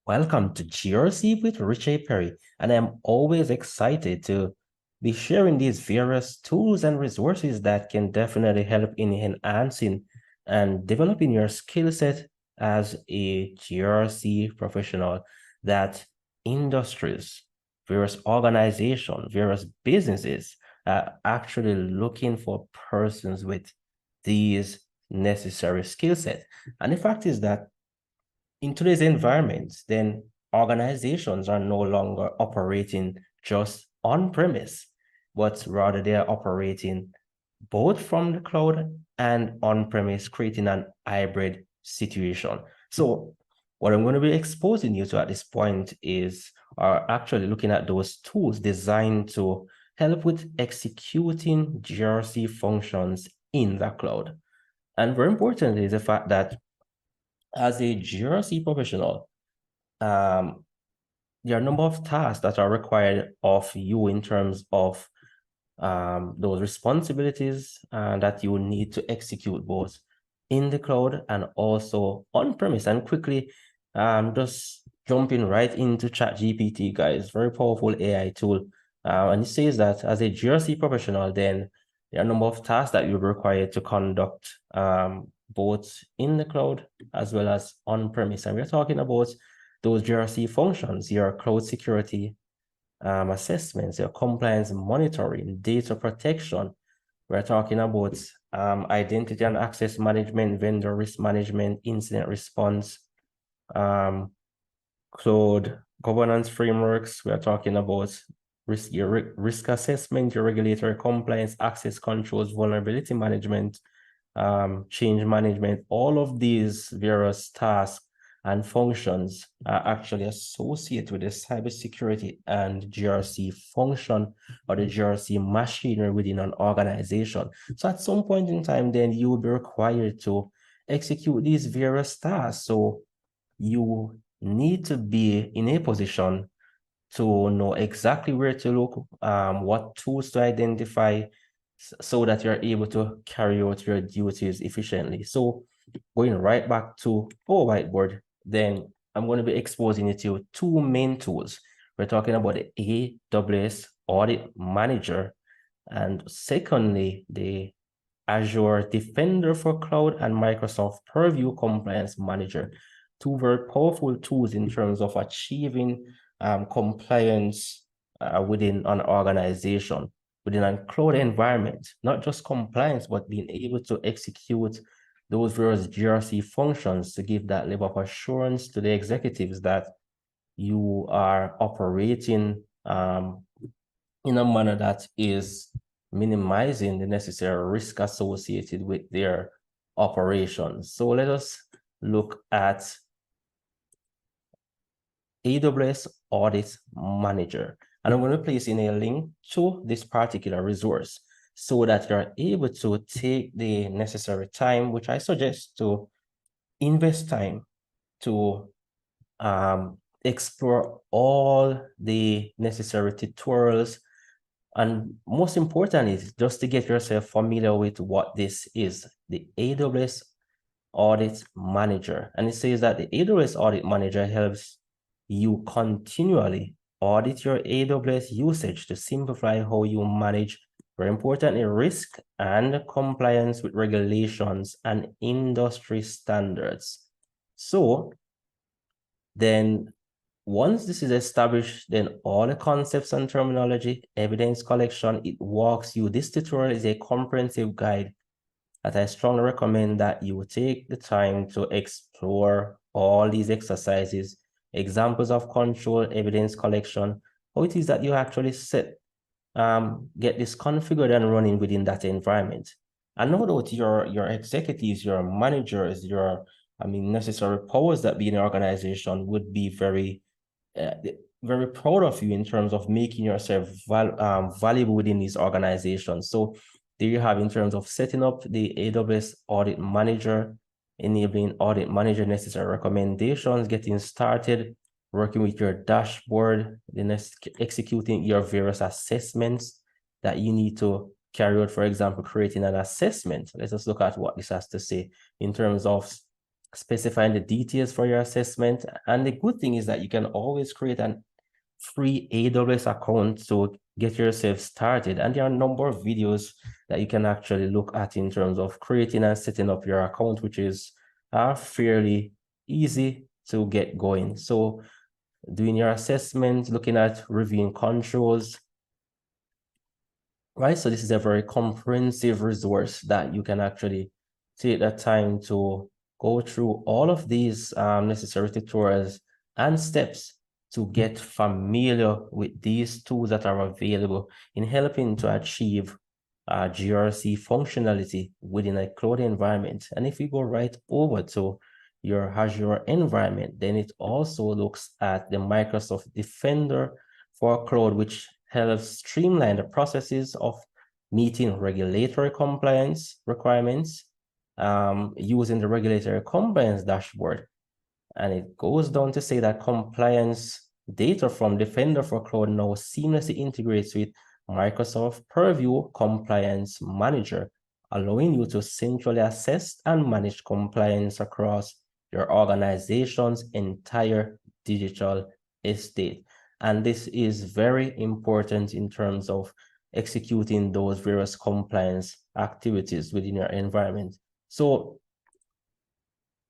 Welcome to GRC with Richard Perry, and I'm always excited to be sharing these various tools and resources that can definitely help in enhancing and developing your skill set as a GRC professional that industries, various organizations, various businesses are actually looking for persons with these necessary skill set. And the fact is that in today's environment, then organizations are no longer operating just on premise, but rather they are operating both from the cloud and on premise, creating an hybrid situation. So, what I'm going to be exposing you to at this point is actually looking at those tools designed to help with executing GRC functions in the cloud. And very importantly is the fact that as a GRC professional, there are a number of tasks that are required of you in terms of those responsibilities that you need to execute both in the cloud and also on-premise. And quickly, just jumping right into ChatGPT, guys, very powerful AI tool. And it says that as a GRC professional, then there are a number of tasks that you're required to conduct both in the cloud as well as on-premise. And we're talking about those GRC functions, your cloud security assessments, your compliance monitoring, data protection. We're talking about identity and access management, vendor risk management, incident response, cloud governance frameworks. We're talking about risk assessment, your regulatory compliance, access controls, vulnerability management, change management. All of these various tasks and functions are actually associated with the cybersecurity and GRC function or the GRC machinery within an organization. So at some point in time, then you will be required to execute these various tasks. So you need to be in a position to know exactly where to look, what tools to identify, so that you're able to carry out your duties efficiently. So going right back to our whiteboard, then I'm going to be exposing it to two main tools. We're talking about the AWS Audit Manager, and secondly, the Azure Defender for Cloud and Microsoft Purview Compliance Manager. Two very powerful tools in terms of achieving compliance within an organization, within a cloud environment, not just compliance, but being able to execute those various GRC functions to give that level of assurance to the executives that you are operating in a manner that is minimizing the necessary risk associated with their operations. So let us look at AWS Audit Manager. And I'm going to place in a link to this particular resource so that you're able to take the necessary time, which I suggest to invest time to explore all the necessary tutorials. And most important is just to get yourself familiar with what this is, the AWS Audit Manager. And it says that the AWS Audit Manager helps you continually audit your AWS usage to simplify how you manage, very importantly, risk and compliance with regulations and industry standards. So then once this is established, then all the concepts and terminology, evidence collection, it walks you. This tutorial is a comprehensive guide that I strongly recommend that you take the time to explore all these exercises, examples of control, evidence collection, how it is that you actually get this configured and running within that environment. And no doubt your executives, your managers, your necessary powers that be in the organization would be very proud of you in terms of making yourself valuable within these organizations. So there you have in terms of setting up the AWS Audit Manager, enabling Audit Manager necessary recommendations, getting started, working with your dashboard, then executing your various assessments that you need to carry out. For example, creating an assessment. Let us look at what this has to say in terms of specifying the details for your assessment. And the good thing is that you can always create an free AWS account to get yourself started. And there are a number of videos that you can actually look at in terms of creating and setting up your account, which is fairly easy to get going. So doing your assessment, looking at reviewing controls, right? So this is a very comprehensive resource that you can actually take the time to go through all of these necessary tutorials and steps to get familiar with these tools that are available in helping to achieve GRC functionality within a cloud environment. And if you go right over to your Azure environment, then it also looks at the Microsoft Defender for Cloud, which helps streamline the processes of meeting regulatory compliance requirements using the regulatory compliance dashboard. And it goes down to say that compliance data from Defender for Cloud now seamlessly integrates with Microsoft Purview Compliance Manager, allowing you to centrally assess and manage compliance across your organization's entire digital estate. And this is very important in terms of executing those various compliance activities within your environment. So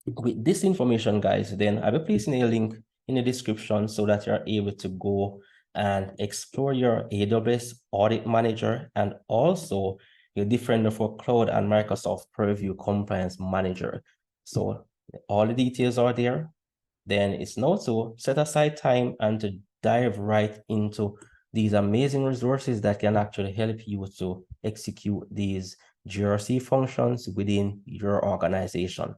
with this information, guys, then I'll be placing a link in the description so that you're able to go and explore your AWS Audit Manager and also your Defender for Cloud and Microsoft Purview Compliance Manager. So all the details are there. Then it's now to set aside time and to dive right into these amazing resources that can actually help you to execute these GRC functions within your organization.